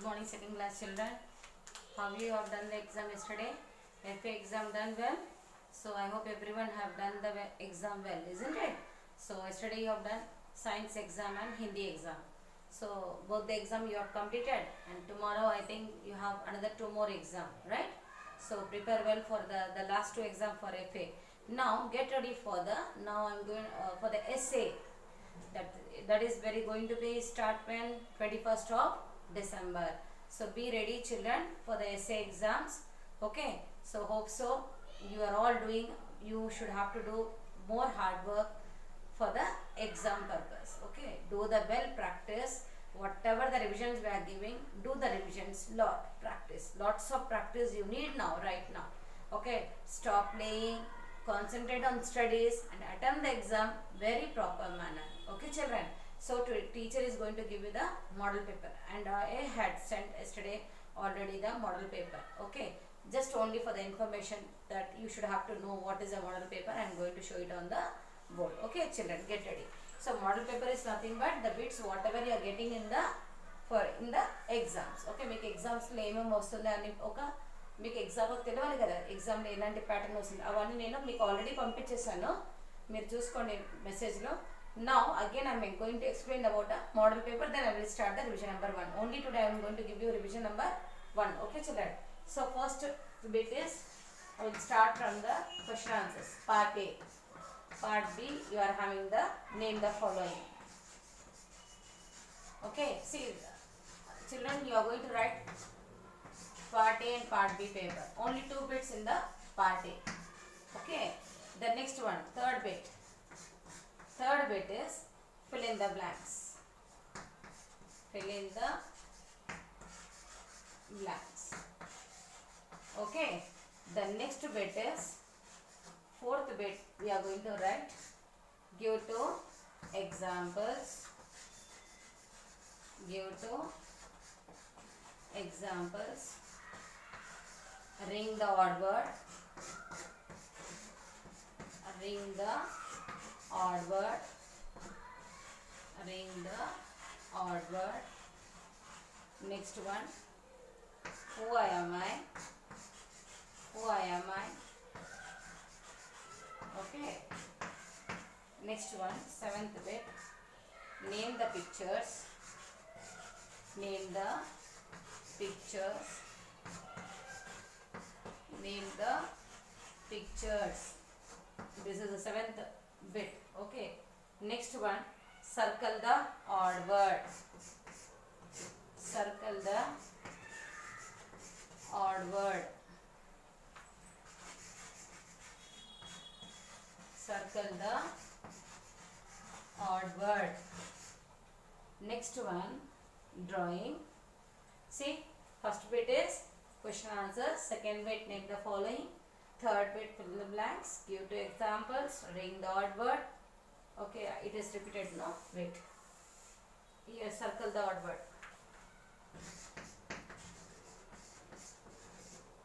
morning second class children. How you have done the exam yesterday? FA exam done well? So I hope everyone have done the exam well, isn't it? So yesterday you have done science exam and Hindi exam. So both the exam you have completed, and tomorrow I think you have another 2 more exam, right? So prepare well for the last 2 exam for FA. Now get ready for the, now I'm going for the essay. That is very going to be start when 21st of December. So be ready children for the essay exams. Okay, so hope so you are all doing, you should have to do more hard work for the exam purpose. Okay, do the well practice, whatever the revisions we are giving, do the revisions, practice, lots of practice you need now, right now. Okay, stop playing, concentrate on studies and attempt the exam very proper manner. Okay children, so teacher is going to give you the model paper, and I had sent yesterday already the model paper. Okay, just only for the information that you should have to know what is a model paper. I am going to show it on the board. Okay children, get ready. So model paper is nothing but the bits whatever you are getting in the exams. Okay, మీకు exams లో ఏమేమి వస్తుంది అని ఒక మీకు exam తెలియాలి కదా, exam లో ఎలాంటి ప్యాటర్న్ వస్తుంది అవన్నీ నేను మీకు ఆల్రెడీ పంపించేసాను, మీరు చూసుకోండి మెసేజ్ లో. Now again I am going to explain about a model paper, then I will start the revision number 1. Only today I am going to give you revision number 1. Okay children, so first bit is I will start from the question answers. Part A. Part B you are having the name the following. Okay, see children, you are going to write part A and part B paper. Only 2 bits in the part A. Okay, the next one, third bit. Third bit is fill in the blanks. Fill in the blanks. Okay, the next bit is fourth bit. We are going to write give 2 examples. Give 2 examples. Ring the odd word. Ring the odd word. Ring the odd word. Next one, who am I? Who am I? Okay. Next one, 7th bit, name the pictures. Name the pictures. Name the pictures. This is the 7th bit. Okay, next one, circle the odd word. Circle the odd word. Circle the odd word. Next one, drawing. See, first bit is question answer, second bit name the following, third bit fill in the blanks, give 2 examples, ring the odd word. Okay, it is repeated now. Wait. Here circle the odd word.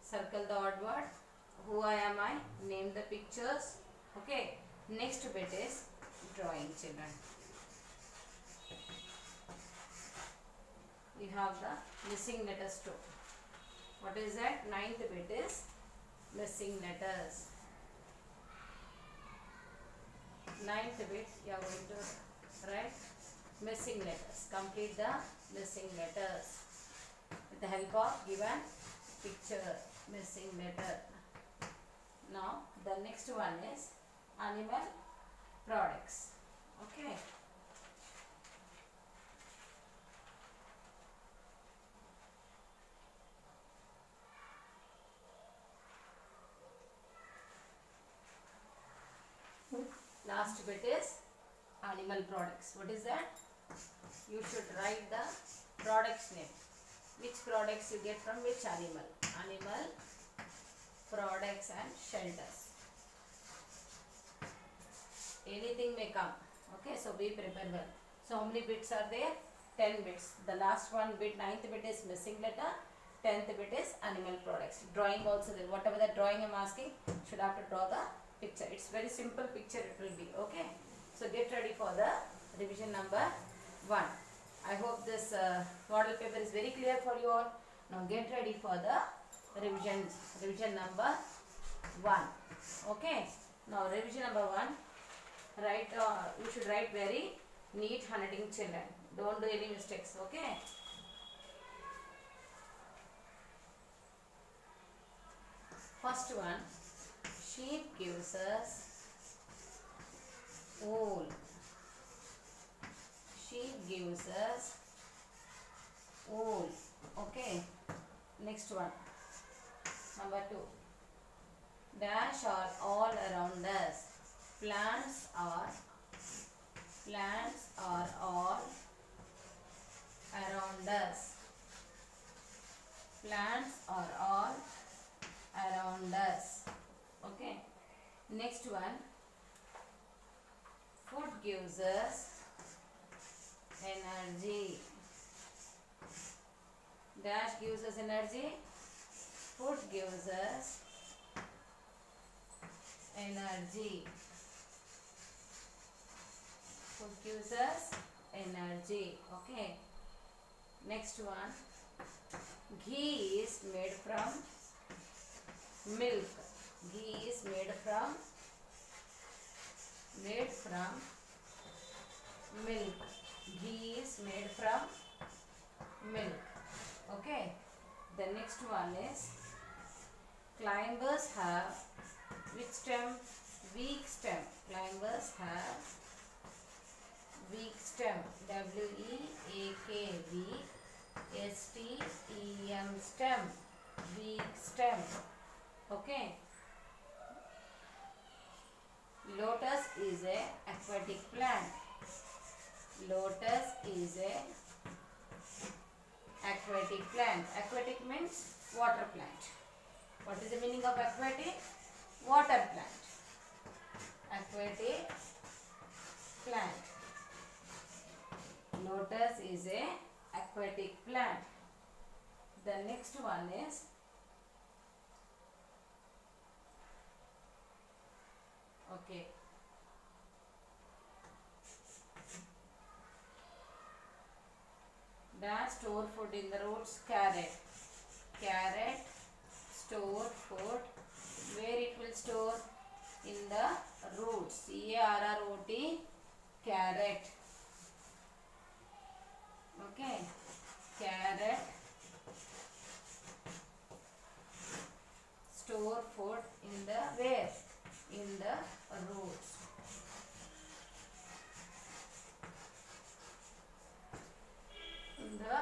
Circle the odd word. Who am I? Name the pictures. Okay. Next bit is drawing children. You have the missing letters too. What is that? 9th bit is missing letters. 9th bit you are going to write missing letters. Complete the missing letters with the help of given picture. Missing letter. Now the next one is animal products. Okay. Last bit is animal products. What is that? You should write the products name. Which products you get from which animal? Animal products and shelters. Anything may come. Okay, so be prepared well. So how many bits are there? 10 bits. The last one bit, 9th bit is missing letter. 10th bit is animal products. Drawing also there. Whatever the drawing I am asking, should have to draw the picture. It's very simple picture it will be. Okay, so get ready for the revision number 1. I hope this model paper is very clear for you all. Now get ready for the revision number 1. Okay. Now revision number 1. Write. You should write very neat handwriting, children. Don't do any mistakes. Okay. First one. Sheep gives us wool. Sheep gives us wool. Okay. Next one. Number 2. Dash are all around us. Plants are all around us. Plants are all around us. Okay. Next one. Food gives us energy. Dash gives us energy. Food gives us energy. Food gives us energy. Okay. Next one. Ghee is made from milk. Ghee is made from milk. Ghee is made from milk. Okay. The next one is climbers have which stem? Weak stem. Climbers have weak stem. W-E-A-K. Weak. S-T-E-M. Stem. Weak stem. Okay. Lotus is a aquatic plant. Lotus is a aquatic plant. Aquatic means water plant. What is the meaning of aquatic? Water plant. Aquatic plant. Lotus is a aquatic plant. The next one is okay. Dash store food in the roots. Carrot. Carrot store food. Where it will store? In the roots. C-A-R-R-O-T. Carrot. Okay. Carrot store food in the where? In the roots. In the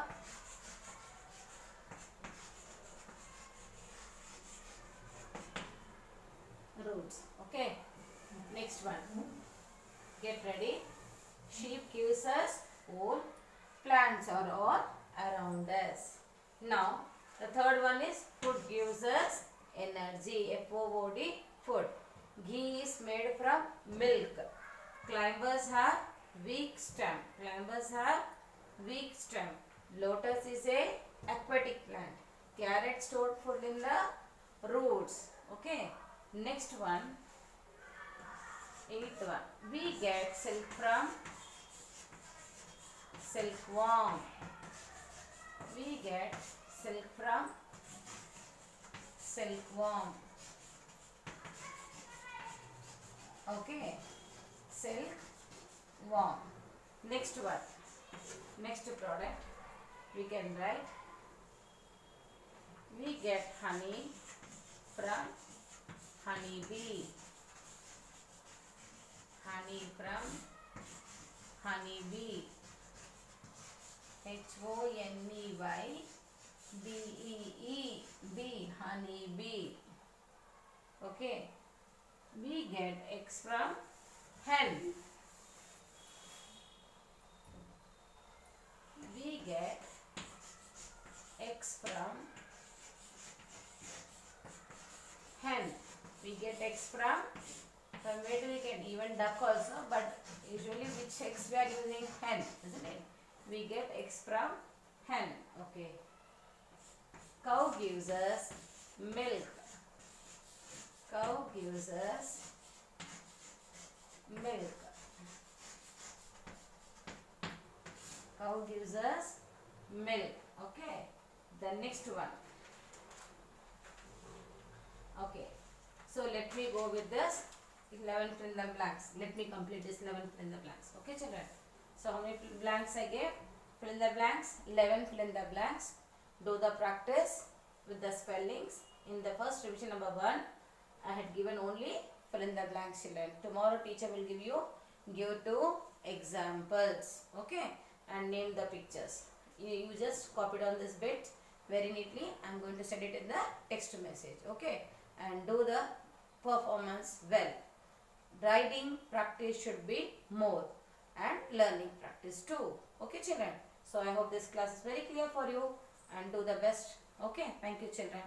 roots. Okay. Next one. Get ready. Sheep gives us wool. Plants are all around us. Now the third one is food gives us energy. F-O-O-D. Food. Ghee is made from milk. Climbers have weak stem. Climbers have weak stem. Lotus is a aquatic plant. Carrot stored food in the roots. Okay. Next one. 8th one. We get silk from silkworm. We get silk from silkworm. Okay. Silkworm. Next one. Next product. We can write. We get honey from honeybee. Honey from honeybee. H-O-N-E-Y-B-E-E. Bee. Honeybee. Okay. We get eggs from hen. We get eggs from hen. We get eggs from where do we get? Even duck also, but usually which eggs we are using? Hen, isn't it? We get eggs from hen. Okay. Cow gives us milk. Cow gives us milk. Cow gives us milk. Okay. The next one. Okay. So let me go with this 11 fill in the blanks. Let me complete this 11 fill in the blanks. Okay, children. So how many blanks I gave? Fill in the blanks. 11 fill in the blanks. Do the practice with the spellings. In the first revision number 1, I had given only fill in the blanks, children. Tomorrow teacher will give 2 examples. Okay, and name the pictures. You just copy down this bit very neatly. I am going to send it in the text message. Okay, and do the performance well. Writing practice should be more and learning practice too. Okay, children. So I hope this class is very clear for you and do the best. Okay, thank you, children.